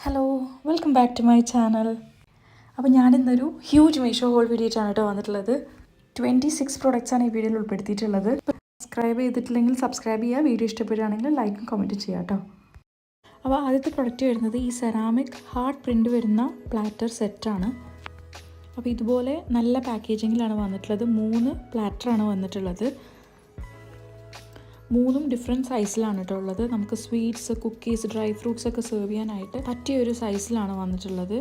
Hello, welcome back to my channel. അപ്പോൾ ഞാനിന്നൊരു huge Meesho haul video ആയിട്ടാണ് കേട്ടോ വന്നിട്ടുള്ളത്. 26 പ്രൊഡക്ട്സാണ് ഈ വീഡിയോയിൽ ഉൾപ്പെടുത്തിയിട്ടുള്ളത്. സബ്സ്ക്രൈബ് ചെയ്തിട്ടില്ലെങ്കിൽ സബ്സ്ക്രൈബ് ചെയ്യുക, വീഡിയോ ഇഷ്ടപ്പെടുകയാണെങ്കിൽ ലൈക്കും കമൻറ്റും ചെയ്യാം കേട്ടോ. അപ്പോൾ ആദ്യത്തെ പ്രൊഡക്റ്റ് വരുന്നത് ഈ സെറാമിക് ഹാർട്ട് പ്രിൻ്റ് വരുന്ന പ്ലാറ്റർ സെറ്റാണ്. അപ്പോൾ ഇതുപോലെ നല്ല പാക്കേജിങ്ങിലാണ് വന്നിട്ടുള്ളത്. 3 പ്ലാറ്ററാണ് വന്നിട്ടുള്ളത്. 3 ഡിഫറെൻറ്റ് സൈസിലാണ് കേട്ടോ ഉള്ളത്. നമുക്ക് സ്വീറ്റ്സ്, കുക്കീസ്, ഡ്രൈ ഫ്രൂട്ട്സ് ഒക്കെ സെർവ് ചെയ്യാനായിട്ട് പറ്റിയ ഒരു സൈസിലാണ് വന്നിട്ടുള്ളത്.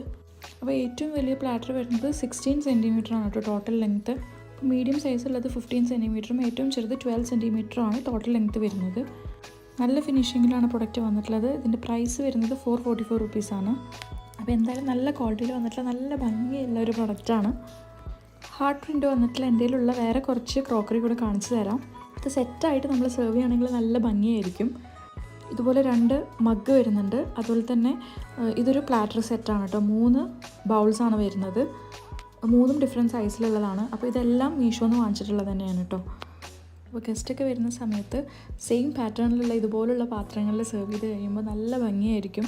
അപ്പോൾ ഏറ്റവും വലിയ പ്ലാറ്റർ വരുന്നത് 16 സെൻറ്റിമീറ്റർ ആണ് കേട്ടോ ടോട്ടൽ ലെങ്ത്ത്. മീഡിയം സൈസ് ഉള്ളത് 15 സെൻറ്റിമീറ്ററും ഏറ്റവും ചെറുത് 12 സെൻറ്റിമീറ്ററുമാണ് ടോട്ടൽ ലെങ്ത്ത് വരുന്നത്. നല്ല ഫിനിഷിങ്ങിലാണ് പ്രൊഡക്റ്റ് വന്നിട്ടുള്ളത്. ഇതിൻ്റെ പ്രൈസ് വരുന്നത് 444 റുപ്പീസാണ്. അപ്പോൾ എന്തായാലും നല്ല ക്വാളിറ്റിയിൽ വന്നിട്ടുള്ള നല്ല ഭംഗിയുള്ള ഒരു പ്രൊഡക്റ്റാണ്. ഹാർട്ട് പ്രിൻ്റ് വന്നിട്ടുള്ള എൻ്റെ കയ്യിലുള്ള വേറെ കുറച്ച് ക്രോക്കറി കൂടെ കാണിച്ചു തരാം. ഇത് സെറ്റായിട്ട് നമ്മൾ സെർവ് ചെയ്യുകയാണെങ്കിൽ നല്ല ഭംഗിയായിരിക്കും. ഇതുപോലെ 2 മഗ് വരുന്നുണ്ട്. അതുപോലെ തന്നെ ഇതൊരു പ്ലാറ്റർ സെറ്റാണ് കേട്ടോ. 3 ബൗൾസാണ് വരുന്നത്. 3 ഡിഫറെൻറ്റ് സൈസിലുള്ളതാണ്. അപ്പോൾ ഇതെല്ലാം മീഷോന്ന് വാങ്ങിച്ചിട്ടുള്ളത് തന്നെയാണ് കേട്ടോ. അപ്പോൾ ഗസ്റ്റൊക്കെ വരുന്ന സമയത്ത് സെയിം പാറ്റേണിലുള്ള ഇതുപോലുള്ള പാത്രങ്ങളിൽ സെർവ് ചെയ്ത് കഴിയുമ്പോൾ നല്ല ഭംഗിയായിരിക്കും.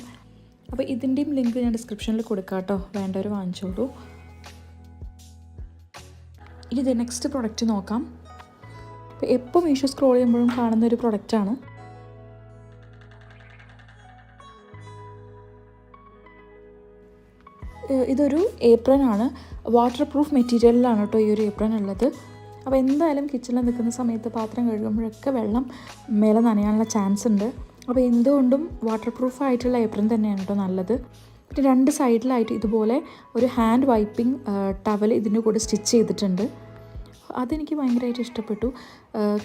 അപ്പോൾ ഇതിൻ്റെയും ലിങ്ക് ഞാൻ ഡിസ്ക്രിപ്ഷനിൽ കൊടുക്കാം കേട്ടോ, വേണ്ടവർ വാങ്ങിച്ചോളൂ. ഇനി ഇത് നെക്സ്റ്റ് പ്രൊഡക്റ്റ് നോക്കാം. അപ്പോൾ എപ്പോൾ മീഷോ സ്ക്രോൾ ചെയ്യുമ്പോഴും കാണുന്നൊരു പ്രൊഡക്റ്റാണ്. ഇതൊരു ഏപ്രൺ ആണ്. വാട്ടർ പ്രൂഫ് മെറ്റീരിയലിലാണ് കേട്ടോ ഈ ഒരു ഏപ്രൺ ഉള്ളത്. അപ്പോൾ എന്തായാലും കിച്ചണിൽ നിൽക്കുന്ന സമയത്ത് പാത്രം കഴുകുമ്പോഴൊക്കെ വെള്ളം മേലെ നനയാനുള്ള ചാൻസ് ഉണ്ട്. അപ്പോൾ എന്തുകൊണ്ടും വാട്ടർ പ്രൂഫ് ആയിട്ടുള്ള ഏപ്രൺ തന്നെയാണ് കേട്ടോ നല്ലത്. പിന്നെ 2 സൈഡിലായിട്ട് ഇതുപോലെ ഒരു ഹാൻഡ് വൈപ്പിംഗ് ടവൽ ഇതിൻ്റെ കൂടെ സ്റ്റിച്ച് ചെയ്തിട്ടുണ്ട്. അതെനിക്ക് ഭയങ്കരമായിട്ട് ഇഷ്ടപ്പെട്ടു.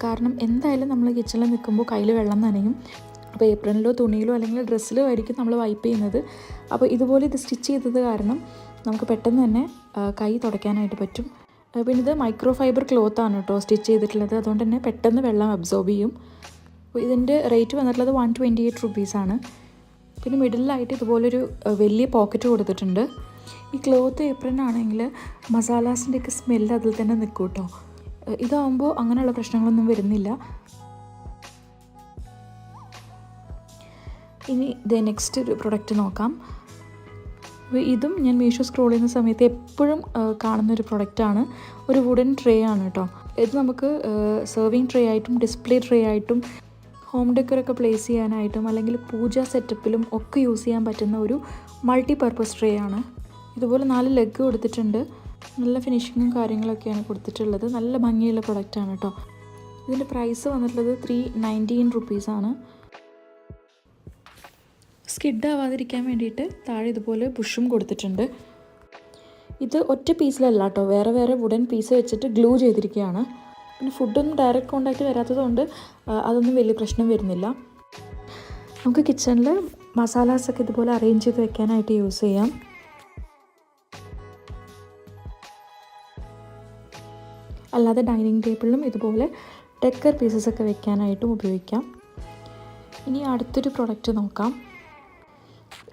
കാരണം എന്തായാലും നമ്മൾ കിച്ചണിൽ നിൽക്കുമ്പോൾ കയ്യിൽ വെള്ളം നനയും. അപ്പോൾ ഏപ്രിലിലോ തുണിയിലോ അല്ലെങ്കിൽ ഡ്രസ്സിലോ ആയിരിക്കും നമ്മൾ വൈപ്പ് ചെയ്യുന്നത്. അപ്പോൾ ഇതുപോലെ ഇത് സ്റ്റിച്ച് ചെയ്തത് കാരണം നമുക്ക് പെട്ടെന്ന് തന്നെ കൈ തുടയ്ക്കാനായിട്ട് പറ്റും. പിന്നെ ഇത് മൈക്രോ ഫൈബർ ക്ലോത്താണ് കേട്ടോ സ്റ്റിച്ച് ചെയ്തിട്ടുള്ളത്. അതുകൊണ്ട് തന്നെ പെട്ടെന്ന് വെള്ളം അബ്സോർബ് ചെയ്യും. അപ്പോൾ ഇതിൻ്റെ റേറ്റ് വന്നിട്ടുള്ളത് 128 റുപ്പീസാണ്. പിന്നെ മിഡിലായിട്ട് ഇതുപോലൊരു വലിയ പോക്കറ്റ് കൊടുത്തിട്ടുണ്ട്. ഈ ക്ലോത്ത് ഏപ്രൺ ആണെങ്കിൽ മസാലാസിൻ്റെയൊക്കെ സ്മെല്ല് അതിൽ തന്നെ നിൽക്കും കേട്ടോ. ഇതാകുമ്പോൾ അങ്ങനെയുള്ള പ്രശ്നങ്ങളൊന്നും വരുന്നില്ല. ഇനി ഇത് നെക്സ്റ്റ് ഒരു പ്രൊഡക്റ്റ് നോക്കാം. ഇതും ഞാൻ മീഷോ സ്ക്രോൾ ചെയ്യുന്ന സമയത്ത് എപ്പോഴും കാണുന്നൊരു പ്രൊഡക്റ്റാണ്. ഒരു വുഡൻ ട്രേ ആണ് കേട്ടോ. ഇത് നമുക്ക് സെർവിങ് ട്രേ ആയിട്ടും ഡിസ്പ്ലേ ട്രേ ആയിട്ടും ഹോം ഡെക്കറൊക്കെ പ്ലേസ് ചെയ്യാനായിട്ടും അല്ലെങ്കിൽ പൂജ സെറ്റപ്പിലും ഒക്കെ യൂസ് ചെയ്യാൻ പറ്റുന്ന ഒരു മൾട്ടി പർപ്പസ് ട്രേ ആണ്. ഇതുപോലെ 4 ലെഗ് കൊടുത്തിട്ടുണ്ട്. നല്ല ഫിനിഷിങ്ങും കാര്യങ്ങളൊക്കെയാണ് കൊടുത്തിട്ടുള്ളത്. നല്ല ഭംഗിയുള്ള പ്രൊഡക്റ്റാണ് കേട്ടോ. ഇതിൻ്റെ പ്രൈസ് വന്നിട്ടുള്ളത് 319 റുപ്പീസാണ്. സ്കിഡ് ആവാതിരിക്കാൻ വേണ്ടിയിട്ട് താഴെ ഇതുപോലെ ബുഷും കൊടുത്തിട്ടുണ്ട്. ഇത് ഒറ്റ പീസിലല്ല കേട്ടോ, വേറെ വേറെ വുഡൻ പീസ് വെച്ചിട്ട് ഗ്ലൂ ചെയ്തിരിക്കുകയാണ്. പിന്നെ ഫുഡൊന്നും ഡയറക്റ്റ് കോണ്ടാക്റ്റ് വരാത്തതുകൊണ്ട് അതൊന്നും വലിയ പ്രശ്നം വരുന്നില്ല. നമുക്ക് കിച്ചണിൽ മസാലാസൊക്കെ ഇതുപോലെ അറേഞ്ച് ചെയ്ത് വെക്കാനായിട്ട് യൂസ് ചെയ്യാം. അല്ലാതെ ഡൈനിങ് ടേബിളിലും ഇതുപോലെ ഡെക്കർ പീസസൊക്കെ വെക്കാനായിട്ടും ഉപയോഗിക്കാം. ഇനി അടുത്തൊരു പ്രൊഡക്റ്റ് നോക്കാം.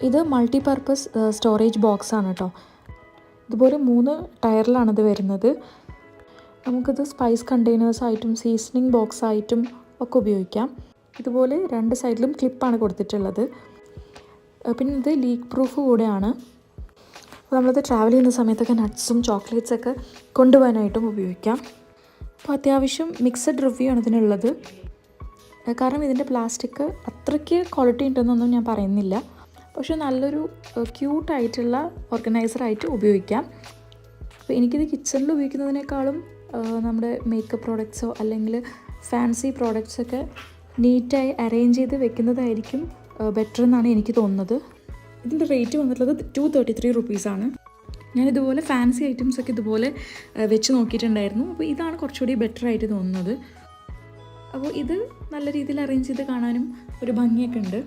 ഇത് മൾട്ടി പർപ്പസ് സ്റ്റോറേജ് ബോക്സാണ് കേട്ടോ. ഇതുപോലെ 3 ടയറിലാണിത് വരുന്നത്. നമുക്കിത് സ്പൈസ് കണ്ടെയ്നേഴ്സായിട്ടും സീസണിങ് ബോക്സായിട്ടും ഒക്കെ ഉപയോഗിക്കാം. ഇതുപോലെ 2 സൈഡിലും ക്ലിപ്പാണ് കൊടുത്തിട്ടുള്ളത്. പിന്നെ ഇത് ലീക്ക് പ്രൂഫ് കൂടെയാണ്. നമ്മളത് ട്രാവൽ ചെയ്യുന്ന സമയത്തൊക്കെ നട്ട്സും ചോക്ലേറ്റ്സൊക്കെ കൊണ്ടുപോകാനായിട്ടും ഉപയോഗിക്കാം. അപ്പോൾ അത്യാവശ്യം മിക്സഡ് റിവ്യൂ ആണ് ഇതിനുള്ളത്. കാരണം ഇതിൻ്റെ പ്ലാസ്റ്റിക് അത്രയ്ക്ക് ക്വാളിറ്റി ഉണ്ടെന്നൊന്നും ഞാൻ പറയുന്നില്ല. പക്ഷേ നല്ലൊരു ക്യൂട്ടായിട്ടുള്ള ഓർഗനൈസറായിട്ട് ഉപയോഗിക്കാം. അപ്പോൾ എനിക്കിത് കിച്ചണിൽ ഉപയോഗിക്കുന്നതിനേക്കാളും നമ്മുടെ മേക്കപ്പ് പ്രോഡക്ട്സോ അല്ലെങ്കിൽ ഫാൻസി പ്രോഡക്ട്സൊക്കെ നീറ്റായി അറേഞ്ച് ചെയ്ത് വെക്കുന്നതായിരിക്കും ബെറ്റർ എന്നാണ് എനിക്ക് തോന്നുന്നത്. ഇതിൻ്റെ റേറ്റ് വന്നിട്ടുള്ളത് 233 റുപ്പീസാണ്. ഞാനിതുപോലെ ഫാൻസി ഐറ്റംസൊക്കെ ഇതുപോലെ വെച്ച് നോക്കിയിട്ടുണ്ടായിരുന്നു. അപ്പോൾ ഇതാണ് കുറച്ചുകൂടി ബെറ്റർ ആയിട്ട് തോന്നുന്നത്. അപ്പോൾ ഇത് നല്ല രീതിയിൽ അറേഞ്ച് ചെയ്ത് കാണാനും ഒരു ഭംഗിയൊക്കെ ഉണ്ട്.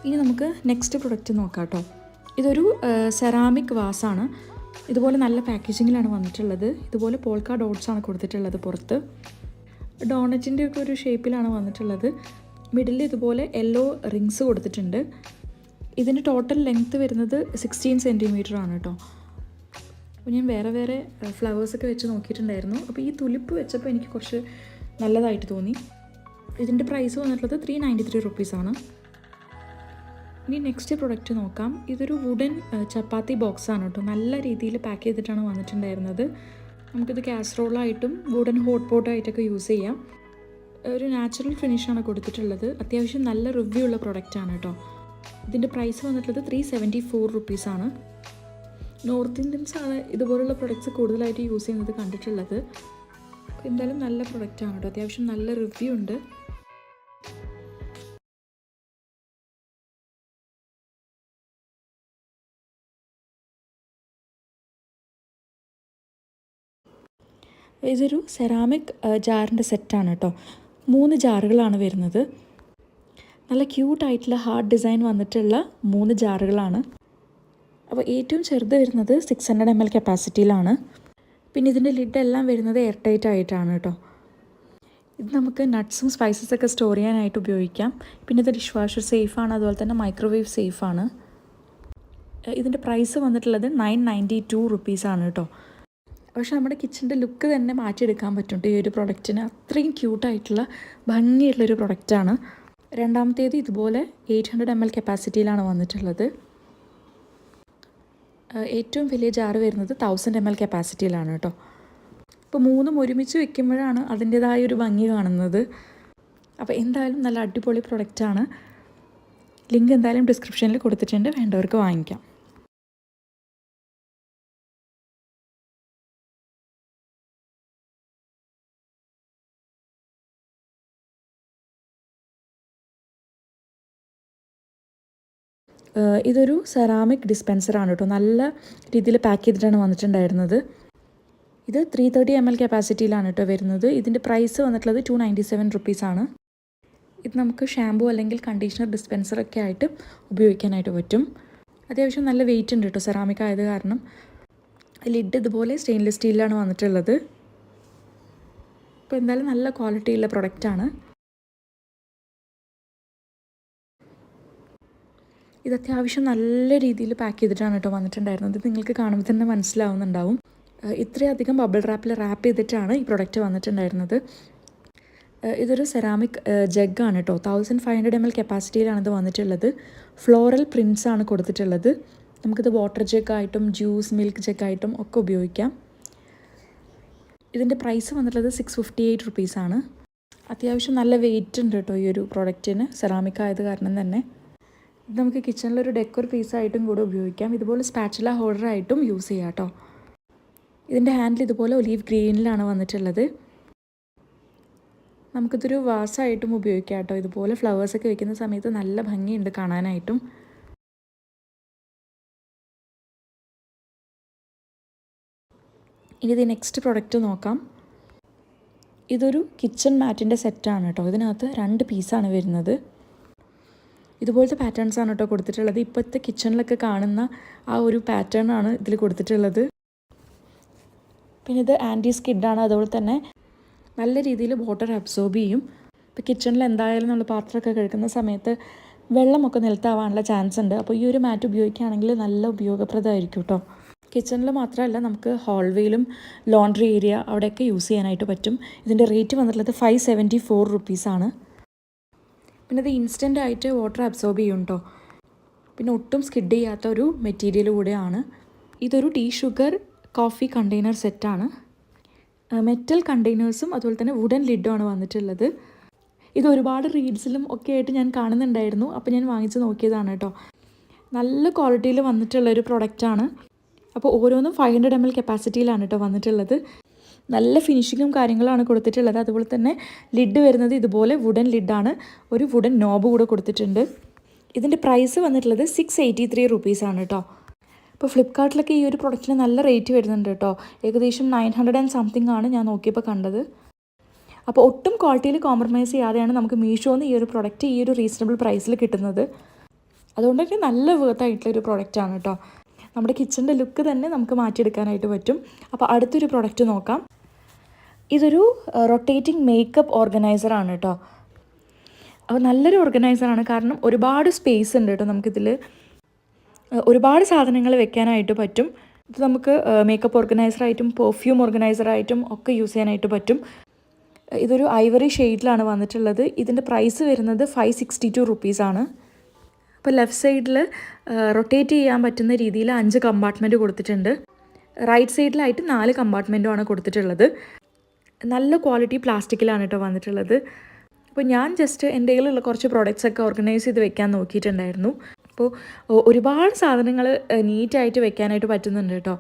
ഇനി നമുക്ക് നെക്സ്റ്റ് പ്രൊഡക്റ്റ് നോക്കാം കേട്ടോ. ഇതൊരു സെറാമിക് വാസാണ്. ഇതുപോലെ നല്ല പാക്കേജിങ്ങിലാണ് വന്നിട്ടുള്ളത്. ഇതുപോലെ പോൾക്ക ഡോട്ട്സാണ് കൊടുത്തിട്ടുള്ളത്. പുറത്ത് ഡോണറ്റിൻ്റെ ഒക്കെ ഒരു ഷേപ്പിലാണ് വന്നിട്ടുള്ളത്. മിഡിൽ ഇതുപോലെ യെല്ലോ റിങ്സ് കൊടുത്തിട്ടുണ്ട്. ഇതിൻ്റെ ടോട്ടൽ ലെങ്ത്ത് വരുന്നത് 16 സെൻറ്റിമീറ്റർ ആണ് കേട്ടോ. അപ്പോൾ ഞാൻ വേറെ വേറെ ഫ്ലവേഴ്സൊക്കെ വെച്ച് നോക്കിയിട്ടുണ്ടായിരുന്നു. അപ്പോൾ ഈ തുലിപ്പ് വെച്ചപ്പോൾ എനിക്ക് കുറച്ച് നല്ലതായിട്ട് തോന്നി. ഇതിൻ്റെ പ്രൈസ് വന്നിട്ടുള്ളത് 393 റുപ്പീസാണ്. ഇനി നെക്സ്റ്റ് പ്രൊഡക്റ്റ് നോക്കാം. ഇതൊരു വുഡൻ ചപ്പാത്തി ബോക്സാണ് കേട്ടോ. നല്ല രീതിയിൽ പാക്ക് ചെയ്തിട്ടാണ് വന്നിട്ടുണ്ടായിരുന്നത്. നമുക്കിത് കാസറോളായിട്ടും വുഡൻ ഹോട്ട് പോട്ടായിട്ടൊക്കെ യൂസ് ചെയ്യാം. ഒരു നാച്ചുറൽ ഫിനിഷാണ് കൊടുത്തിട്ടുള്ളത്. അത്യാവശ്യം നല്ല റിവ്യൂ ഉള്ള പ്രൊഡക്റ്റാണ് കേട്ടോ. ഇതിൻ്റെ പ്രൈസ് വന്നിട്ടുള്ളത് 374 റുപ്പീസാണ്. നോർത്ത് ഇന്ത്യൻസാണ് ഇതുപോലുള്ള പ്രൊഡക്ട്സ് കൂടുതലായിട്ട് യൂസ് ചെയ്യുന്നത് കണ്ടിട്ടുള്ളത്. എന്തായാലും നല്ല പ്രൊഡക്റ്റാണ് കേട്ടോ. അത്യാവശ്യം നല്ല റിവ്യൂ ഉണ്ട്. ഇതൊരു സെറാമിക് ജാറിൻ്റെ സെറ്റാണ് കേട്ടോ. 3 ജാറുകളാണ് വരുന്നത്. നല്ല ക്യൂട്ടായിട്ടുള്ള ഹാർട്ട് ഡിസൈൻ വന്നിട്ടുള്ള 3 ജാറുകളാണ്. അപ്പോൾ ഏറ്റവും ചെറുത് വരുന്നത് 600 ml കപ്പാസിറ്റിയിലാണ്. പിന്നെ ഇതിൻ്റെ ലിഡെല്ലാം വരുന്നത് എയർ ടൈറ്റ് ആയിട്ടാണ് കേട്ടോ. ഇത് നമുക്ക് നട്ട്സും സ്പൈസസൊക്കെ സ്റ്റോർ ചെയ്യാനായിട്ട് ഉപയോഗിക്കാം. പിന്നെ ഇത് ഡിഷ് വാഷർ സേഫാണ്, അതുപോലെ തന്നെ മൈക്രോവേവ് സേഫാണ്. ഇതിൻ്റെ പ്രൈസ് വന്നിട്ടുള്ളത് 992 റുപ്പീസാണ് കേട്ടോ. പക്ഷേ നമ്മുടെ കിച്ചൻ്റെ ലുക്ക് തന്നെ മാറ്റിയെടുക്കാൻ പറ്റും ഈ ഒരു പ്രൊഡക്റ്റിന്. അത്രയും ക്യൂട്ടായിട്ടുള്ള ഭംഗിയുള്ളൊരു പ്രൊഡക്റ്റാണ്. രണ്ടാമത്തേത് ഇതുപോലെ 800 ml കപ്പാസിറ്റിയിലാണ് വന്നിട്ടുള്ളത്. ഏറ്റവും വലിയ ജാറ് വരുന്നത് 1000 ml കപ്പാസിറ്റിയിലാണ് കേട്ടോ. ഇപ്പോൾ 3ഉം ഒരുമിച്ച് വെക്കുമ്പോഴാണ് അതിൻ്റേതായ ഒരു ഭംഗി കാണുന്നത്. അപ്പോൾ എന്തായാലും നല്ല അടിപൊളി പ്രൊഡക്റ്റാണ്. ലിങ്ക് എന്തായാലും ഡിസ്ക്രിപ്ഷനിൽ കൊടുത്തിട്ടുണ്ട്, വേണ്ടവർക്ക് വാങ്ങിക്കാം. ഇതൊരു സെറാമിക് ഡിസ്പെൻസറാണ് കേട്ടോ. നല്ല രീതിയിൽ പാക്ക് ചെയ്തിട്ടാണ് വന്നിട്ടുണ്ടായിരുന്നത്. ഇത് 330 ml കപ്പാസിറ്റിയിലാണ് കേട്ടോ വരുന്നത്. ഇതിൻ്റെ പ്രൈസ് വന്നിട്ടുള്ളത് 297 റുപ്പീസാണ്. ഇത് നമുക്ക് ഷാമ്പൂ അല്ലെങ്കിൽ കണ്ടീഷണർ ഡിസ്പെൻസറൊക്കെ ആയിട്ട് ഉപയോഗിക്കാനായിട്ട് പറ്റും. അത്യാവശ്യം നല്ല വെയിറ്റ് ഉണ്ട് കേട്ടോ, സെറാമിക് ആയത് കാരണം. ലിഡ് ഇതുപോലെ സ്റ്റെയിൻലെസ് സ്റ്റീലിലാണ് വന്നിട്ടുള്ളത്. അപ്പോൾ എന്തായാലും നല്ല ക്വാളിറ്റിയുള്ള പ്രൊഡക്റ്റാണ്. ഇത് അത്യാവശ്യം നല്ല രീതിയിൽ പാക്ക് ചെയ്തിട്ടാണ് കേട്ടോ വന്നിട്ടുണ്ടായിരുന്നത്. നിങ്ങൾക്ക് കാണുമ്പോൾ തന്നെ മനസ്സിലാവുന്നുണ്ടാവും. ഇത്രയധികം ബബിൾ റാപ്പിൽ റാപ്പ് ചെയ്തിട്ടാണ് ഈ പ്രൊഡക്റ്റ് വന്നിട്ടുണ്ടായിരുന്നത്. ഇതൊരു സെറാമിക് ജഗ്ഗാണ് കേട്ടോ. 1500 ml കപ്പാസിറ്റിയിലാണ് ഇത് വന്നിട്ടുള്ളത്. ഫ്ലോറൽ പ്രിൻസ് ആണ് കൊടുത്തിട്ടുള്ളത്. നമുക്കിത് വാട്ടർ ജഗ്ഗായിട്ടും ജ്യൂസ് മിൽക്ക് ജഗ്ഗായിട്ടും ഒക്കെ ഉപയോഗിക്കാം. ഇതിൻ്റെ പ്രൈസ് വന്നിട്ടുള്ളത് 658 റുപ്പീസാണ്. അത്യാവശ്യം നല്ല വെയിറ്റ് ഉണ്ട് കേട്ടോ ഈ ഒരു പ്രൊഡക്റ്റിന്, സെറാമിക് ആയത് കാരണം തന്നെ. ഇത് നമുക്ക് കിച്ചണിലൊരു ഡെക്കോർ പീസായിട്ടും കൂടെ ഉപയോഗിക്കാം. ഇതുപോലെ സ്പാച്ചുല ഹോൾഡറായിട്ടും യൂസ് ചെയ്യാം കേട്ടോ. ഇതിൻ്റെ ഹാൻഡിൽ ഇതുപോലെ ഒലീവ് ഗ്രീനിലാണ് വന്നിട്ടുള്ളത്. നമുക്കിതൊരു വാസായിട്ടും ഉപയോഗിക്കാം കേട്ടോ. ഇതുപോലെ ഫ്ലവേഴ്സൊക്കെ വെക്കുന്ന സമയത്ത് നല്ല ഭംഗിയുണ്ട് കാണാനായിട്ടും. ഇനി ഇത് നെക്സ്റ്റ് പ്രൊഡക്റ്റ് നോക്കാം. ഇതൊരു കിച്ചൺ മാറ്റിൻ്റെ സെറ്റാണ് കേട്ടോ. ഇതിനകത്ത് 2 പീസാണ് വരുന്നത്. ഇതുപോലത്തെ പാറ്റേൺസാണ് കേട്ടോ കൊടുത്തിട്ടുള്ളത്. ഇപ്പോഴത്തെ കിച്ചണിലൊക്കെ കാണുന്ന ആ ഒരു പാറ്റേൺ ആണ് ഇതിൽ കൊടുത്തിട്ടുള്ളത്. പിന്നെ ഇത് ആൻറ്റി സ്കിഡാണ്, അതുപോലെ തന്നെ നല്ല രീതിയിൽ വാട്ടർ അബ്സോർബ് ചെയ്യും. ഇപ്പോൾ കിച്ചണിൽ എന്തായാലും നമ്മൾ പാത്രമൊക്കെ കഴുകുന്ന സമയത്ത് വെള്ളമൊക്കെ നിലത്താവാനുള്ള ചാൻസ് ഉണ്ട്. അപ്പോൾ ഈ ഒരു മാറ്റ് ഉപയോഗിക്കുകയാണെങ്കിൽ നല്ല ഉപയോഗപ്രദമായിരിക്കും കേട്ടോ. കിച്ചണിൽ മാത്രമല്ല, നമുക്ക് ഹോൾവേയിലും ലോണ്ട്രി ഏരിയ അവിടെയൊക്കെ യൂസ് ചെയ്യാനായിട്ട് പറ്റും. ഇതിൻ്റെ റേറ്റ് വന്നിട്ടുള്ളത് 574 റുപ്പീസാണ്. പിന്നെ ഇത് ഇൻസ്റ്റൻ്റ് ആയിട്ട് വാട്ടർ അബ്സോർബ് ചെയ്യും കേട്ടോ. പിന്നെ ഒട്ടും സ്കിഡ് ചെയ്യാത്ത ഒരു മെറ്റീരിയൽ കൂടെയാണ്. ഇതൊരു ടീ ഷുഗർ കോഫി കണ്ടെയ്നർ സെറ്റാണ്. മെറ്റൽ കണ്ടെയ്നേഴ്സും അതുപോലെ തന്നെ വുഡൻ ലിഡുമാണ് വന്നിട്ടുള്ളത്. ഇത് ഒരുപാട് റീൽസിലും ഒക്കെ ആയിട്ട് ഞാൻ കാണുന്നുണ്ടായിരുന്നു. അപ്പോൾ ഞാൻ വാങ്ങിച്ച് നോക്കിയതാണ് കേട്ടോ. നല്ല ക്വാളിറ്റിയിൽ വന്നിട്ടുള്ളൊരു പ്രൊഡക്റ്റാണ്. അപ്പോൾ ഓരോന്നും 500 ml കപ്പാസിറ്റിയിലാണ് കേട്ടോ വന്നിട്ടുള്ളത്. നല്ല ഫിനിഷിങ്ങും കാര്യങ്ങളാണ് കൊടുത്തിട്ടുള്ളത്. അതുപോലെ തന്നെ ലിഡ് വരുന്നത് ഇതുപോലെ വുഡൻ ലിഡാണ്. ഒരു വുഡൻ നോബ് കൂടെ കൊടുത്തിട്ടുണ്ട്. ഇതിൻ്റെ പ്രൈസ് വന്നിട്ടുള്ളത് 683 റുപ്പീസാണ് കേട്ടോ. ഇപ്പോൾ ഫ്ലിപ്കാർട്ടിലൊക്കെ ഈ ഒരു പ്രൊഡക്റ്റിന് നല്ല റേറ്റ് വരുന്നുണ്ട് കേട്ടോ. ഏകദേശം 900 and something ആണ് ഞാൻ നോക്കിയപ്പോൾ കണ്ടത്. അപ്പോൾ ഒട്ടും ക്വാളിറ്റിയിൽ കോംപ്രമൈസ് ചെയ്യാതെയാണ് നമുക്ക് മീഷോന്ന് ഈ ഒരു പ്രൊഡക്റ്റ് ഈ ഒരു റീസണബിൾ പ്രൈസിൽ കിട്ടുന്നത്. അതുകൊണ്ട് തന്നെ നല്ല വേർത്തായിട്ടുള്ളൊരു പ്രൊഡക്റ്റാണ് കേട്ടോ. നമ്മുടെ കിച്ചൻ്റെ ലുക്ക് തന്നെ നമുക്ക് മാറ്റിയെടുക്കാനായിട്ട് പറ്റും. അപ്പോൾ അടുത്തൊരു പ്രൊഡക്റ്റ് നോക്കാം. ഇതൊരു റൊട്ടേറ്റിംഗ് മേക്കപ്പ് ഓർഗനൈസറാണ് കേട്ടോ. അപ്പോൾ നല്ലൊരു ഓർഗനൈസറാണ്, കാരണം ഒരുപാട് സ്പേസ് ഉണ്ട് കേട്ടോ. നമുക്കിതിൽ ഒരുപാട് സാധനങ്ങൾ വെക്കാനായിട്ട് പറ്റും. ഇത് നമുക്ക് മേക്കപ്പ് ഓർഗനൈസറായിട്ടും പെർഫ്യൂം ഓർഗനൈസറായിട്ടും ഒക്കെ യൂസ് ചെയ്യാനായിട്ട് പറ്റും. ഇതൊരു ഐവറി ഷെയ്ഡിലാണ് വന്നിട്ടുള്ളത്. ഇതിൻ്റെ പ്രൈസ് വരുന്നത് 562 റുപ്പീസാണ്. അപ്പോൾ ലെഫ്റ്റ് സൈഡിൽ റൊട്ടേറ്റ് ചെയ്യാൻ പറ്റുന്ന രീതിയിൽ 5 കമ്പാർട്ട്മെൻറ്റ് കൊടുത്തിട്ടുണ്ട്. റൈറ്റ് സൈഡിലായിട്ട് 4 കമ്പാർട്ട്മെൻറ്റുമാണ് കൊടുത്തിട്ടുള്ളത്. നല്ല ക്വാളിറ്റി പ്ലാസ്റ്റിക്കിലാണ് കേട്ടോ വന്നിട്ടുള്ളത്. അപ്പോൾ ഞാൻ ജസ്റ്റ് എൻ്റെ കയ്യിലുള്ള കുറച്ച് പ്രോഡക്റ്റ്സൊക്കെ ഓർഗനൈസ് ചെയ്ത് വെക്കാൻ നോക്കിയിട്ടുണ്ടായിരുന്നു. അപ്പോൾ ഒരുപാട് സാധനങ്ങൾ നീറ്റായിട്ട് വെക്കാനായിട്ട് പറ്റുന്നുണ്ട് കേട്ടോ.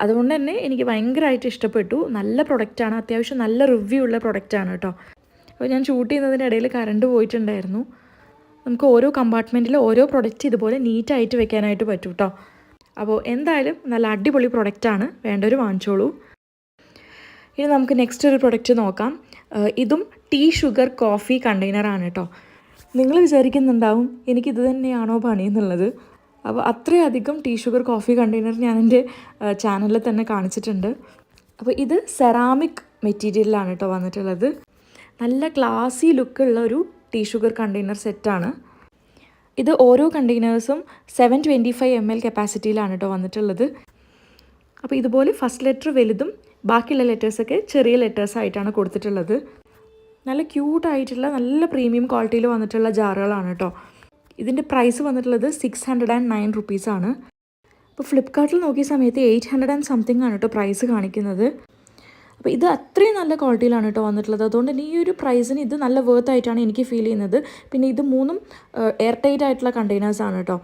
അതുകൊണ്ട് തന്നെ എനിക്ക് ഭയങ്കരമായിട്ട് ഇഷ്ടപ്പെട്ടു. നല്ല പ്രൊഡക്റ്റാണ്, അത്യാവശ്യം നല്ല റിവ്യൂ ഉള്ള പ്രൊഡക്റ്റാണ് കേട്ടോ. അപ്പോൾ ഞാൻ ഷൂട്ട് ചെയ്യുന്നതിൻ്റെ ഇടയിൽ കറണ്ട് പോയിട്ടുണ്ടായിരുന്നു. നമുക്ക് ഓരോ കമ്പാർട്ട്മെൻറ്റിൽ ഓരോ പ്രൊഡക്റ്റ് ഇതുപോലെ നീറ്റായിട്ട് വെക്കാനായിട്ട് പറ്റും കേട്ടോ. അപ്പോൾ എന്തായാലും നല്ല അടിപൊളി പ്രൊഡക്റ്റാണ്, വേണ്ടവർ വാങ്ങിച്ചോളൂ. ഇനി നമുക്ക് നെക്സ്റ്റ് ഒരു പ്രൊഡക്റ്റ് നോക്കാം. ഇതും ടീ ഷുഗർ കോഫി കണ്ടെയ്നറാണ് കേട്ടോ. നിങ്ങൾ വിചാരിക്കുന്നുണ്ടാവും എനിക്കിത് തന്നെയാണോ പണിയെന്നുള്ളത്. അപ്പോൾ അത്രയധികം ടീ ഷുഗർ കോഫി കണ്ടെയ്നർ ഞാൻ എൻ്റെ ചാനലിൽ തന്നെ കാണിച്ചിട്ടുണ്ട്. അപ്പോൾ ഇത് സെറാമിക് മെറ്റീരിയലിലാണ് കേട്ടോ വന്നിട്ടുള്ളത്. നല്ല ക്ലാസി ലുക്കുള്ള ഒരു ടീ ഷുഗർ കണ്ടെയ്നർ സെറ്റാണ്. ഇത് ഓരോ കണ്ടെയ്നേഴ്സും 725 ml കപ്പാസിറ്റിയിലാണ് കേട്ടോ വന്നിട്ടുള്ളത്. അപ്പോൾ ഇതുപോലെ ഫസ്റ്റ് ലെറ്റർ വലുതും ബാക്കിയുള്ള ലെറ്റേഴ്സൊക്കെ ചെറിയ ലെറ്റേഴ്സായിട്ടാണ് കൊടുത്തിട്ടുള്ളത്. നല്ല ക്യൂട്ടായിട്ടുള്ള നല്ല പ്രീമിയം ക്വാളിറ്റിയിൽ വന്നിട്ടുള്ള ജാറുകളാണ് കേട്ടോ. ഇതിൻ്റെ പ്രൈസ് വന്നിട്ടുള്ളത് 609 റുപ്പീസാണ്. അപ്പോൾ ഫ്ലിപ്കാർട്ടിൽ നോക്കിയ സമയത്ത് 800 and something ആണ് കേട്ടോ പ്രൈസ് കാണിക്കുന്നത്. അപ്പോൾ ഇത് അത്രയും നല്ല ക്വാളിറ്റിയിലാണ് കേട്ടോ വന്നിട്ടുള്ളത്. അതുകൊണ്ട് തന്നെ ഈ ഒരു പ്രൈസിന് ഇത് നല്ല വർത്ത് ആയിട്ടാണ് എനിക്ക് ഫീൽ ചെയ്യുന്നത്. പിന്നെ ഇത് മൂന്നും എയർ ടൈറ്റ് ആയിട്ടുള്ള കണ്ടെയ്നേഴ്സാണ് കേട്ടോ.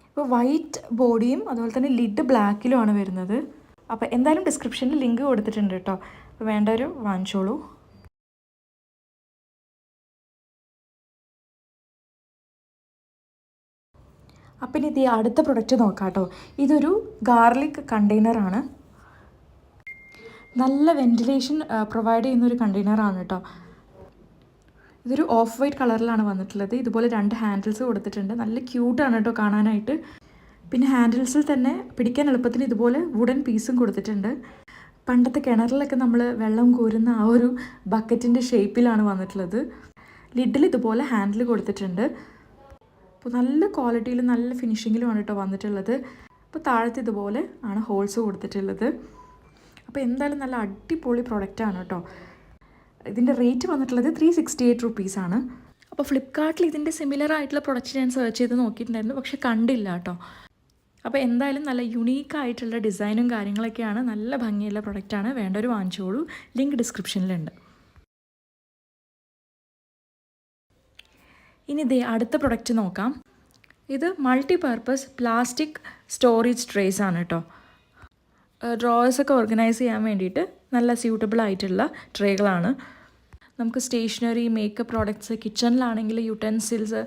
ഇപ്പോൾ വൈറ്റ് ബോഡിയും അതുപോലെ തന്നെ ലിഡ് ബ്ലാക്കിലുമാണ് വരുന്നത്. അപ്പോൾ എന്തായാലും ഡിസ്ക്രിപ്ഷനിൽ ലിങ്ക് കൊടുത്തിട്ടുണ്ട് കേട്ടോ. അപ്പോൾ വേണ്ടവർ വാങ്ങിച്ചോളൂ. അപ്പം ഇനി ഇത് അടുത്ത പ്രൊഡക്റ്റ് നോക്കാം കേട്ടോ. ഇതൊരു ഗാർലിക് കണ്ടെയ്നറാണ്. നല്ല വെൻറ്റിലേഷൻ പ്രൊവൈഡ് ചെയ്യുന്നൊരു കണ്ടെയ്നറാണ് കേട്ടോ. ഇതൊരു ഓഫ് വൈറ്റ് കളറിലാണ് വന്നിട്ടുള്ളത്. ഇതുപോലെ 2 ഹാൻഡിൽസ് കൊടുത്തിട്ടുണ്ട്. നല്ല ക്യൂട്ടാണ് കേട്ടോ കാണാനായിട്ട്. പിന്നെ ഹാൻഡിൽസിൽ തന്നെ പിടിക്കാൻ എളുപ്പത്തിന് ഇതുപോലെ വുഡൻ പീസും കൊടുത്തിട്ടുണ്ട്. പണ്ടത്തെ കിണറിലൊക്കെ നമ്മൾ വെള്ളം കോരുന്ന ആ ഒരു ബക്കറ്റിൻ്റെ ഷേപ്പിലാണ് വന്നിട്ടുള്ളത്. ലിഡിൽ ഇതുപോലെ ഹാൻഡിൽ കൊടുത്തിട്ടുണ്ട്. അപ്പോൾ നല്ല ക്വാളിറ്റിയിൽ നല്ല ഫിനിഷിങ്ങിലുമാണ് കേട്ടോ വന്നിട്ടുള്ളത്. അപ്പോൾ താഴത്ത് ഇതുപോലെ ആണ് ഹോൾസ് കൊടുത്തിട്ടുള്ളത്. അപ്പോൾ എന്തായാലും നല്ല അടിപൊളി പ്രൊഡക്റ്റാണ് കേട്ടോ. ഇതിൻ്റെ റേറ്റ് വന്നിട്ടുള്ളത് 368 റുപ്പീസാണ്. അപ്പോൾ ഫ്ലിപ്കാർട്ടിൽ ഇതിൻ്റെ സിമിലർ ആയിട്ടുള്ള പ്രൊഡക്റ്റ് ഞാൻ സെർച്ച് ചെയ്ത് നോക്കിയിട്ടുണ്ടായിരുന്നു, പക്ഷേ കണ്ടില്ല കേട്ടോ. അപ്പോൾ എന്തായാലും നല്ല യുണീക്കായിട്ടുള്ള ഡിസൈനും കാര്യങ്ങളൊക്കെയാണ്, നല്ല ഭംഗിയുള്ള പ്രൊഡക്റ്റാണ്, വേണ്ടവർ വാങ്ങിച്ചോളൂ. ലിങ്ക് ഡിസ്ക്രിപ്ഷനിലുണ്ട്. ഇനി ഇതേ അടുത്ത പ്രൊഡക്റ്റ് നോക്കാം. ഇത് മൾട്ടിപർപ്പസ് പ്ലാസ്റ്റിക് സ്റ്റോറേജ് ട്രേസ് ആണ് കേട്ടോ. ഡ്രോവേഴ്സൊക്കെ ഓർഗനൈസ് ചെയ്യാൻ വേണ്ടിയിട്ട് നല്ല സ്യൂട്ടബിൾ ആയിട്ടുള്ള ട്രേകളാണ്. നമുക്ക് സ്റ്റേഷനറി, മേക്കപ്പ് പ്രോഡക്ട്സ്, കിച്ചണിലാണെങ്കിൽ യൂട്ടൻസിൽസ്,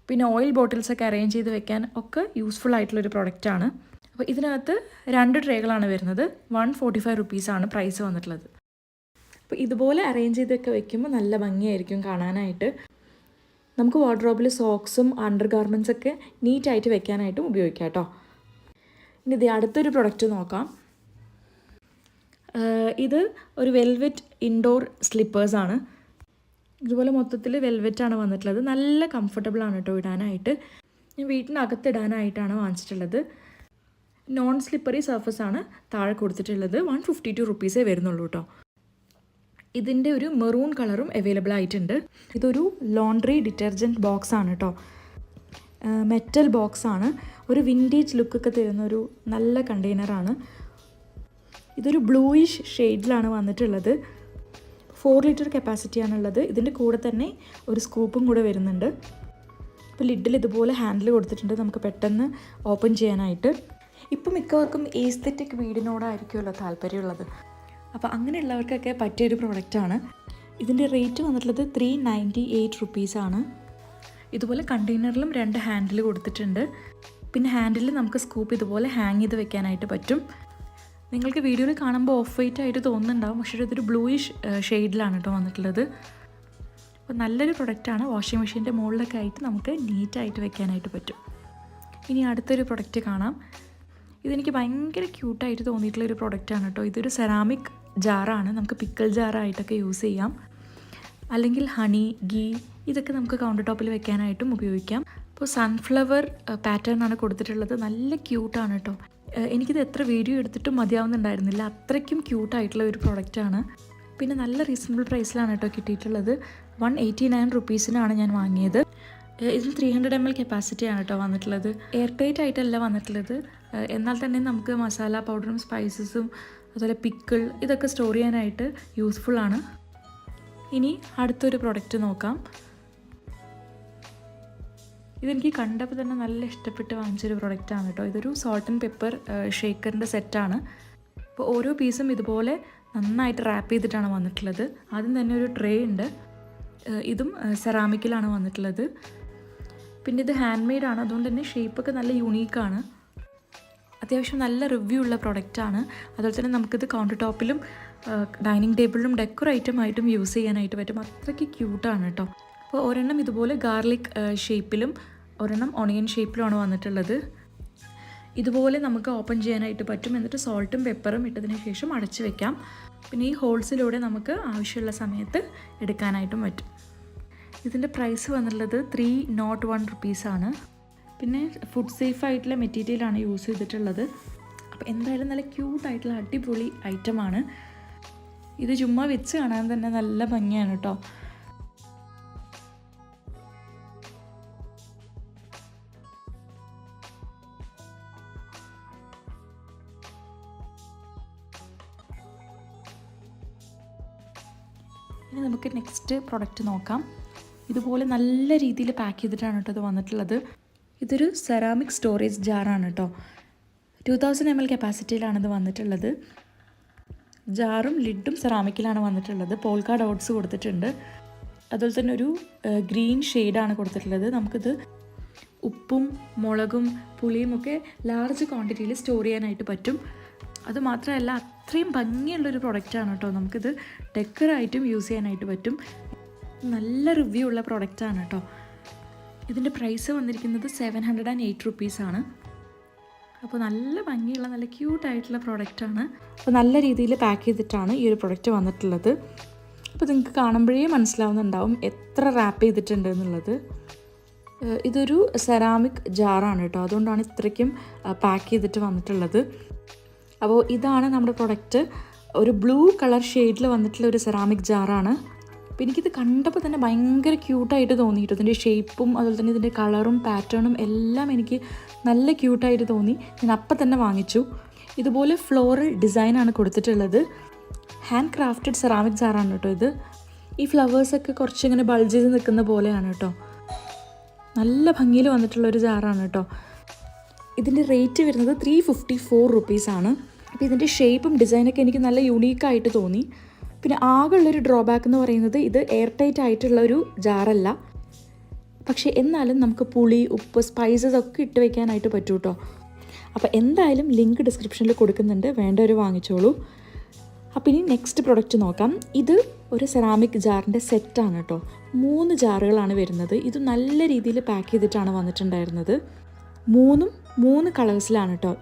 പിന്നെ ഓയിൽ ബോട്ടിൽസൊക്കെ അറേഞ്ച് ചെയ്ത് വെക്കാൻ ഒക്കെ യൂസ്ഫുൾ ആയിട്ടുള്ളൊരു പ്രൊഡക്റ്റാണ്. അപ്പോൾ ഇതിനകത്ത് 2 ട്രേകളാണ് വരുന്നത്. 145 റുപ്പീസാണ് പ്രൈസ് വന്നിട്ടുള്ളത്. അപ്പോൾ ഇതുപോലെ അറേഞ്ച് ചെയ്തൊക്കെ വെക്കുമ്പോൾ നല്ല ഭംഗിയായിരിക്കും കാണാനായിട്ട്. നമുക്ക് വാർഡ്രോബിൽ സോക്സും അണ്ടർ ഗാർമെൻറ്റ്സൊക്കെ നീറ്റായിട്ട് വെക്കാനായിട്ടും ഉപയോഗിക്കാം കേട്ടോ. ഇനി ഇത് അടുത്തൊരു പ്രൊഡക്റ്റ് നോക്കാം. ഇത് ഒരു വെൽവെറ്റ് ഇൻഡോർ സ്ലിപ്പേഴ്സാണ്. ഇതുപോലെ മൊത്തത്തിൽ വെൽവെറ്റാണ് വന്നിട്ടുള്ളത്. നല്ല കംഫർട്ടബിളാണ് കേട്ടോ ഇടാനായിട്ട്. ഞാൻ വീട്ടിനകത്ത് ഇടാനായിട്ടാണ് വാങ്ങിച്ചിട്ടുള്ളത്. നോൺ സ്ലിപ്പറി സർഫസാണ് താഴെ കൊടുത്തിട്ടുള്ളത്. 152 റുപ്പീസേ വരുന്നുള്ളൂ കേട്ടോ. ഇതിൻ്റെ ഒരു മെറൂൺ കളറും അവൈലബിൾ ആയിട്ടുണ്ട്. ഇതൊരു ലോണ്ട്രി ഡിറ്റർജൻറ്റ് ബോക്സാണ് കേട്ടോ. മെറ്റൽ ബോക്സാണ്. ഒരു വിൻറ്റേജ് ലുക്കൊക്കെ തരുന്നൊരു നല്ല കണ്ടെയ്നറാണ്. ഇതൊരു ബ്ലൂയിഷ് ഷെയ്ഡിലാണ് വന്നിട്ടുള്ളത്. 4 ലിറ്റർ കപ്പാസിറ്റിയാണുള്ളത്. ഇതിൻ്റെ കൂടെ തന്നെ ഒരു സ്കൂപ്പും കൂടെ വരുന്നുണ്ട്. അപ്പോൾ ലിഡിൽ ഇതുപോലെ ഹാൻഡിൽ കൊടുത്തിട്ടുണ്ട്, നമുക്ക് പെട്ടെന്ന് ഓപ്പൺ ചെയ്യാനായിട്ട്. ഇപ്പം മിക്കവർക്കും ഈസ്തെറ്റിക് വീടിനോടായിരിക്കുമല്ലോ താല്പര്യമുള്ളത്. അപ്പോൾ അങ്ങനെയുള്ളവർക്കൊക്കെ പറ്റിയൊരു പ്രോഡക്റ്റാണ്. ഇതിൻ്റെ റേറ്റ് വന്നിട്ടുള്ളത് 398 റുപ്പീസാണ്. ഇതുപോലെ കണ്ടെയ്നറിലും 2 ഹാൻഡിൽ കൊടുത്തിട്ടുണ്ട്. പിന്നെ ഹാൻഡിൽ നമുക്ക് സ്കൂപ്പ് ഇതുപോലെ ഹാങ് ചെയ്ത് വെക്കാനായിട്ട് പറ്റും. നിങ്ങൾക്ക് വീഡിയോയിൽ കാണുമ്പോൾ ഓഫ് വൈറ്റ് ആയിട്ട് തോന്നുന്നുണ്ടാവും, പക്ഷേ ഇതൊരു ബ്ലൂയിഷ് ഷെയ്ഡിലാണ് കേട്ടോ വന്നിട്ടുള്ളത്. അപ്പോൾ നല്ലൊരു പ്രൊഡക്റ്റാണ്. വാഷിംഗ് മെഷീൻ്റെ മുകളിലൊക്കെ ആയിട്ട് നമുക്ക് നീറ്റായിട്ട് വെക്കാനായിട്ട് പറ്റും. ഇനി അടുത്തൊരു പ്രൊഡക്റ്റ് കാണാം. ഇതെനിക്ക് ഭയങ്കര ക്യൂട്ടായിട്ട് തോന്നിയിട്ടുള്ളൊരു പ്രൊഡക്റ്റാണ് കേട്ടോ. ഇതൊരു സെറാമിക് ജാറാണ്. നമുക്ക് പിക്കിൾ ജാറായിട്ടൊക്കെ യൂസ് ചെയ്യാം. അല്ലെങ്കിൽ ഹണി, ഗീ ഇതൊക്കെ നമുക്ക് കൗണ്ടർ ടോപ്പിൽ വെക്കാനായിട്ടും ഉപയോഗിക്കാം. അപ്പോൾ സൺഫ്ലവർ പാറ്റേൺ ആണ് കൊടുത്തിട്ടുള്ളത്. നല്ല ക്യൂട്ടാണ് കേട്ടോ. എനിക്കിത് എത്ര വീഡിയോ എടുത്തിട്ടും മതിയാവുന്നുണ്ടായിരുന്നില്ല, അത്രയ്ക്കും ക്യൂട്ടായിട്ടുള്ള ഒരു പ്രൊഡക്റ്റാണ്. പിന്നെ നല്ല റീസണബിൾ പ്രൈസിലാണ് കേട്ടോ കിട്ടിയിട്ടുള്ളത്. 189 റുപ്പീസിനാണ് ഞാൻ വാങ്ങിയത്. ഇതിന് 300 ml കപ്പാസിറ്റിയാണ് കേട്ടോ വന്നിട്ടുള്ളത്. എയർ ടൈറ്റ് ആയിട്ടല്ല വന്നിട്ടുള്ളത്, എന്നാൽ തന്നെ നമുക്ക് മസാല പൗഡറും സ്പൈസസും അതുപോലെ പിക്കിൾ ഇതൊക്കെ സ്റ്റോർ ചെയ്യാനായിട്ട് യൂസ്ഫുള്ളാണ്. ഇനി അടുത്തൊരു പ്രൊഡക്റ്റ് നോക്കാം. ഇതെനിക്ക് കണ്ടപ്പോൾ തന്നെ നല്ല ഇഷ്ടപ്പെട്ട് വാങ്ങിച്ചൊരു പ്രൊഡക്റ്റാണ് കേട്ടോ. ഇതൊരു സോൾട്ട് ആൻഡ് പെപ്പർ ഷേക്കറിൻ്റെ സെറ്റാണ്. അപ്പോൾ ഓരോ പീസും ഇതുപോലെ നന്നായിട്ട് റാപ്പ് ചെയ്തിട്ടാണ് വന്നിട്ടുള്ളത്. ആദ്യം തന്നെ ഒരു ട്രേ ഉണ്ട്, ഇതും സെറാമിക്കിലാണ് വന്നിട്ടുള്ളത്. പിന്നെ ഇത് ഹാൻഡ് മെയ്ഡാണ്, അതുകൊണ്ട് തന്നെ ഷേപ്പൊക്കെ നല്ല യുണീക്കാണ്. അത്യാവശ്യം നല്ല റിവ്യൂ ഉള്ള പ്രൊഡക്റ്റാണ്. അതുപോലെ തന്നെ നമുക്കിത് കൗണ്ടർ ടോപ്പിലും ഡൈനിങ് ടേബിളിലും ഡെക്കർ ഐറ്റമായിട്ടും യൂസ് ചെയ്യാനായിട്ട് പറ്റും. അത്രയ്ക്ക് ക്യൂട്ടാണ് കേട്ടോ. അപ്പോൾ ഒരെണ്ണം ഇതുപോലെ ഗാർലിക് ഷേപ്പിലും ഒരെണ്ണം ഓണിയൻ ഷേപ്പിലുമാണ് വന്നിട്ടുള്ളത്. ഇതുപോലെ നമുക്ക് ഓപ്പൺ ചെയ്യാനായിട്ട് പറ്റും. എന്നിട്ട് സോൾട്ടും പെപ്പറും ഇട്ടതിന് ശേഷം അടച്ചു വെക്കാം. പിന്നെ ഈ ഹോൾസിലൂടെ നമുക്ക് ആവശ്യമുള്ള സമയത്ത് എടുക്കാനായിട്ടും പറ്റും. ഇതിൻ്റെ പ്രൈസ് വന്നിട്ടുള്ളത് 301 റുപ്പീസാണ്. പിന്നെ ഫുഡ് സേഫ് ആയിട്ടുള്ള മെറ്റീരിയലാണ് യൂസ് ചെയ്തിട്ടുള്ളത്. അപ്പോൾ എന്തായാലും നല്ല ക്യൂട്ടായിട്ടുള്ള അടിപൊളി ഐറ്റമാണ്. ഇത് ചുമ്മാ വെച്ച് കാണാൻ തന്നെ നല്ല ഭംഗിയാണ് കേട്ടോ. ഇനി നമുക്ക് നെക്സ്റ്റ് പ്രൊഡക്റ്റ് നോക്കാം. ഇതുപോലെ നല്ല രീതിയിൽ പാക്ക് ചെയ്തിട്ടാണ് കേട്ടോ ഇത് വന്നിട്ടുള്ളത്. ഇതൊരു സെറാമിക് സ്റ്റോറേജ് ജാറാണ് കേട്ടോ. 2000 ml കപ്പാസിറ്റിയിലാണിത് വന്നിട്ടുള്ളത്. ജാറും ലിഡും സെറാമിക്കിലാണ് വന്നിട്ടുള്ളത്. പോൾക്ക ഡോട്ട്സ് കൊടുത്തിട്ടുണ്ട്. അതുപോലെ തന്നെ ഒരു ഗ്രീൻ ഷെയ്ഡാണ് കൊടുത്തിട്ടുള്ളത്. നമുക്കിത് ഉപ്പും മുളകും പുളിയും ഒക്കെ ലാർജ് ക്വാണ്ടിറ്റിയിൽ സ്റ്റോർ ചെയ്യാനായിട്ട് പറ്റും. അതുമാത്രമല്ല അത്രയും ഭംഗിയുള്ളൊരു പ്രൊഡക്റ്റാണ് കേട്ടോ. നമുക്കിത് ഡെക്കറായിട്ടും യൂസ് ചെയ്യാനായിട്ട് പറ്റും. നല്ല റിവ്യൂ ഉള്ള പ്രൊഡക്റ്റാണ് കേട്ടോ. ഇതിൻ്റെ പ്രൈസ് വന്നിരിക്കുന്നത് 708 റുപ്പീസാണ്. അപ്പോൾ നല്ല ഭംഗിയുള്ള നല്ല ക്യൂട്ടായിട്ടുള്ള പ്രൊഡക്റ്റാണ്. അപ്പോൾ നല്ല രീതിയിൽ പാക്ക് ചെയ്തിട്ടാണ് ഈ ഒരു പ്രൊഡക്റ്റ് വന്നിട്ടുള്ളത്. അപ്പോൾ നിങ്ങൾക്ക് കാണുമ്പോഴേ മനസ്സിലാവുന്നുണ്ടാവും എത്ര റാപ്പ് ചെയ്തിട്ടുണ്ട് എന്നുള്ളത്. ഇതൊരു സെറാമിക് ജാറാണ് കേട്ടോ, അതുകൊണ്ടാണ് ഇത്രയ്ക്കും പാക്ക് ചെയ്തിട്ട് വന്നിട്ടുള്ളത്. അപ്പോൾ ഇതാണ് നമ്മുടെ പ്രൊഡക്റ്റ്. ഒരു ബ്ലൂ കളർ ഷെയ്ഡിൽ വന്നിട്ടുള്ള ഒരു സെറാമിക് ജാറാണ്. അപ്പോൾ എനിക്കിത് കണ്ടപ്പോൾ തന്നെ ഭയങ്കര ക്യൂട്ടായിട്ട് തോന്നിയിട്ടു. ഇതിൻ്റെ ഷേപ്പും അതുപോലെ തന്നെ ഇതിൻ്റെ കളറും പാറ്റേണും എല്ലാം എനിക്ക് നല്ല ക്യൂട്ടായിട്ട് തോന്നി. ഞാൻ അപ്പം തന്നെ വാങ്ങിച്ചു. ഇതുപോലെ ഫ്ലോറൽ ഡിസൈനാണ് കൊടുത്തിട്ടുള്ളത്. ഹാൻഡ് ക്രാഫ്റ്റഡ് സെറാമിക് ജാറാണ് കേട്ടോ ഇത്. ഈ ഫ്ലവേഴ്സൊക്കെ കുറച്ചിങ്ങനെ ബൾജ് ചെയ്ത് നിൽക്കുന്ന പോലെയാണ് കേട്ടോ. നല്ല ഭംഗിയിൽ വന്നിട്ടുള്ളൊരു ജാറാണ് കേട്ടോ. ഇതിൻ്റെ റേറ്റ് വരുന്നത് 354 റുപ്പീസാണ്. അപ്പോൾ ഇതിൻ്റെ ഷേപ്പും ഡിസൈനൊക്കെ എനിക്ക് നല്ല യുണീക്കായിട്ട് തോന്നി. പിന്നെ ആകെയുള്ളൊരു ഡ്രോബാക്ക് എന്ന് പറയുന്നത് ഇത് എയർ ടൈറ്റ് ആയിട്ടുള്ള ഒരു ജാറല്ല. പക്ഷേ എന്നാലും നമുക്ക് പുളി, ഉപ്പ്, സ്പൈസസ് ഒക്കെ ഇട്ട് വയ്ക്കാനായിട്ട് പറ്റും കേട്ടോ. അപ്പോൾ എന്തായാലും ലിങ്ക് ഡിസ്ക്രിപ്ഷനിൽ കൊടുക്കുന്നുണ്ട്, വേണ്ടവർ വാങ്ങിച്ചോളൂ. അപ്പോൾ ഇനി നെക്സ്റ്റ് പ്രൊഡക്റ്റ് നോക്കാം. ഇത് ഒരു സെറാമിക് ജാറിൻ്റെ സെറ്റാണ് കേട്ടോ. 3 ജാറുകളാണ് വരുന്നത്. ഇത് നല്ല രീതിയിൽ പാക്ക് ചെയ്തിട്ടാണ് വന്നിട്ടുണ്ടായിരുന്നത്. 3 കളേഴ്സിലാണ് കേട്ടോ.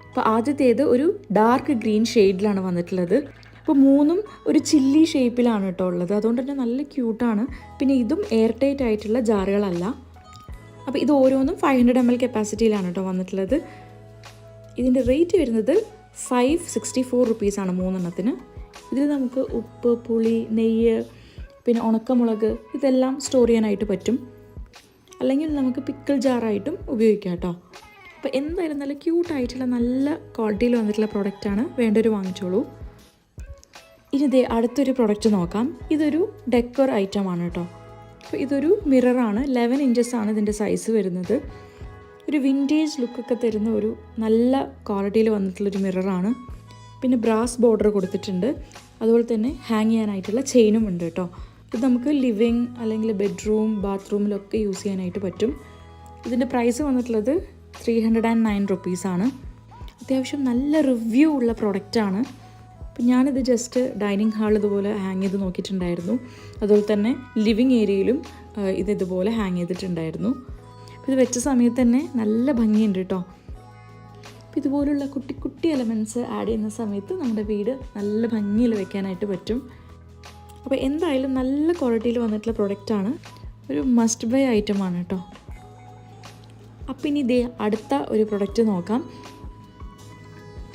അപ്പോൾ ആദ്യത്തേത് ഒരു ഡാർക്ക് ഗ്രീൻ ഷെയ്ഡിലാണ് വന്നിട്ടുള്ളത്. അപ്പോൾ 3 ഒരു ചില്ലി ഷേപ്പിലാണ് കേട്ടോ ഉള്ളത്. അതുകൊണ്ട് തന്നെ നല്ല ക്യൂട്ടാണ്. പിന്നെ ഇതും എയർ ടൈറ്റ് ആയിട്ടുള്ള ജാറുകളല്ല. അപ്പോൾ ഇത് ഓരോന്നും 500 ml കപ്പാസിറ്റിയിലാണ് കേട്ടോ വന്നിട്ടുള്ളത്. ഇതിൻ്റെ റേറ്റ് വരുന്നത് 564 റുപ്പീസാണ് 3 ഇതിൽ നമുക്ക് ഉപ്പ്, പുളി, നെയ്യ്, പിന്നെ ഉണക്കമുളക് ഇതെല്ലാം സ്റ്റോർ ചെയ്യാനായിട്ട് പറ്റും. അല്ലെങ്കിൽ നമുക്ക് പിക്കിൾ ജാറായിട്ടും ഉപയോഗിക്കാം കേട്ടോ. അപ്പോൾ എന്തായാലും നല്ല ക്യൂട്ടായിട്ടുള്ള നല്ല ക്വാളിറ്റിയിൽ വന്നിട്ടുള്ള പ്രൊഡക്റ്റാണ്, വേണ്ടൊരു വാങ്ങിച്ചോളൂ. ഇനി ഇതേ അടുത്തൊരു പ്രൊഡക്റ്റ് നോക്കാം. ഇതൊരു ഡെക്കർ ഐറ്റമാണ് കേട്ടോ. അപ്പോൾ ഇതൊരു മിററാണ്. 11 ഇഞ്ചസാണ് ഇതിൻ്റെ സൈസ് വരുന്നത്. ഒരു വിൻറ്റേജ് ലുക്കൊക്കെ തരുന്ന ഒരു നല്ല ക്വാളിറ്റിയിൽ വന്നിട്ടുള്ളൊരു മിററാണ്. പിന്നെ ബ്രാസ് ബോർഡർ കൊടുത്തിട്ടുണ്ട്. അതുപോലെ തന്നെ ഹാങ് ചെയ്യാനായിട്ടുള്ള ചെയിനും ഉണ്ട് കേട്ടോ. ഇത് നമുക്ക് ലിവിങ് അല്ലെങ്കിൽ ബെഡ്റൂം, ബാത്റൂമിലൊക്കെ യൂസ് ചെയ്യാനായിട്ട് പറ്റും. ഇതിൻ്റെ പ്രൈസ് വന്നിട്ടുള്ളത് 309 റുപ്പീസാണ്. അത്യാവശ്യം നല്ല റിവ്യൂ ഉള്ള പ്രൊഡക്റ്റാണ്. അപ്പം ഞാനിത് ജസ്റ്റ് ഡൈനിങ് ഹാൾ ഇതുപോലെ ഹാങ് ചെയ്ത് നോക്കിയിട്ടുണ്ടായിരുന്നു. അതുപോലെ തന്നെ ലിവിങ് ഏരിയയിലും ഇതുപോലെ ഹാങ് ചെയ്തിട്ടുണ്ടായിരുന്നു. ഇത് വെച്ച സമയത്ത് തന്നെ നല്ല ഭംഗിയുണ്ട് കേട്ടോ. അപ്പോൾ ഇതുപോലുള്ള കുട്ടി കുട്ടി എലമെൻറ്റ്സ് ആഡ് ചെയ്യുന്ന സമയത്ത് നമ്മുടെ വീട് നല്ല ഭംഗിയിൽ വെക്കാനായിട്ട് പറ്റും. അപ്പോൾ എന്തായാലും നല്ല ക്വാളിറ്റിയിൽ വന്നിട്ടുള്ള പ്രൊഡക്റ്റാണ്, ഒരു മസ്റ്റ് ബൈ ഐറ്റമാണ് കേട്ടോ. അപ്പം ഇനി ഇതേ അടുത്ത ഒരു പ്രൊഡക്റ്റ് നോക്കാം.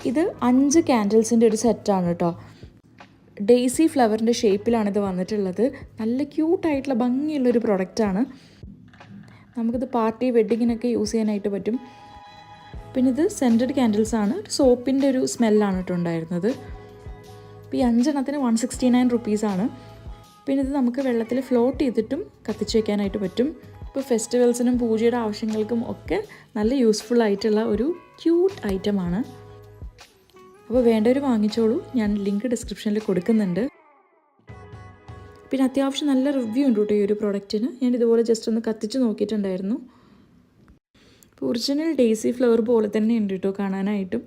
ഇത് 5 ക്യാൻഡിൽസിൻ്റെ ഒരു സെറ്റാണ് കേട്ടോ. ഡെയ്സി ഫ്ലവറിൻ്റെ ഷേപ്പിലാണിത് വന്നിട്ടുള്ളത്. നല്ല ക്യൂട്ടായിട്ടുള്ള ഭംഗിയുള്ളൊരു പ്രൊഡക്റ്റാണ്. നമുക്കിത് പാർട്ടി വെഡ്ഡിങ്ങിനൊക്കെ യൂസ് ചെയ്യാനായിട്ട് പറ്റും. പിന്നെ ഇത് സെൻറ്റഡ് ക്യാൻഡിൽസാണ്, ഒരു സോപ്പിൻ്റെ ഒരു സ്മെല്ലാണ് കേട്ടോ ഉണ്ടായിരുന്നത്. ഇപ്പോൾ ഈ 5 എണ്ണത്തിന് 169 റുപ്പീസാണ്. പിന്നെ ഇത് നമുക്ക് വെള്ളത്തിൽ ഫ്ലോട്ട് ചെയ്തിട്ടും കത്തിച്ച് വയ്ക്കാനായിട്ട് പറ്റും. ഇപ്പോൾ ഫെസ്റ്റിവൽസിനും പൂജയുടെ ആവശ്യങ്ങൾക്കും ഒക്കെ നല്ല യൂസ്ഫുൾ ആയിട്ടുള്ള ഒരു ക്യൂട്ട് ഐറ്റമാണ്. അപ്പോൾ വേണ്ടവർ വാങ്ങിച്ചോളൂ, ഞാൻ ലിങ്ക് ഡിസ്ക്രിപ്ഷനിൽ കൊടുക്കുന്നുണ്ട്. പിന്നെ അത്യാവശ്യം നല്ല റിവ്യൂ ഉണ്ട് കേട്ടോ ഈ ഒരു പ്രൊഡക്റ്റിന്. ഞാൻ ഇതുപോലെ ജസ്റ്റ് ഒന്ന് കത്തിച്ച് നോക്കിയിട്ടുണ്ടായിരുന്നു. ഒറിജിനൽ ഡെയ്സി ഫ്ലവർ പോലെ തന്നെ ഉണ്ട് കേട്ടോ കാണാനായിട്ടും.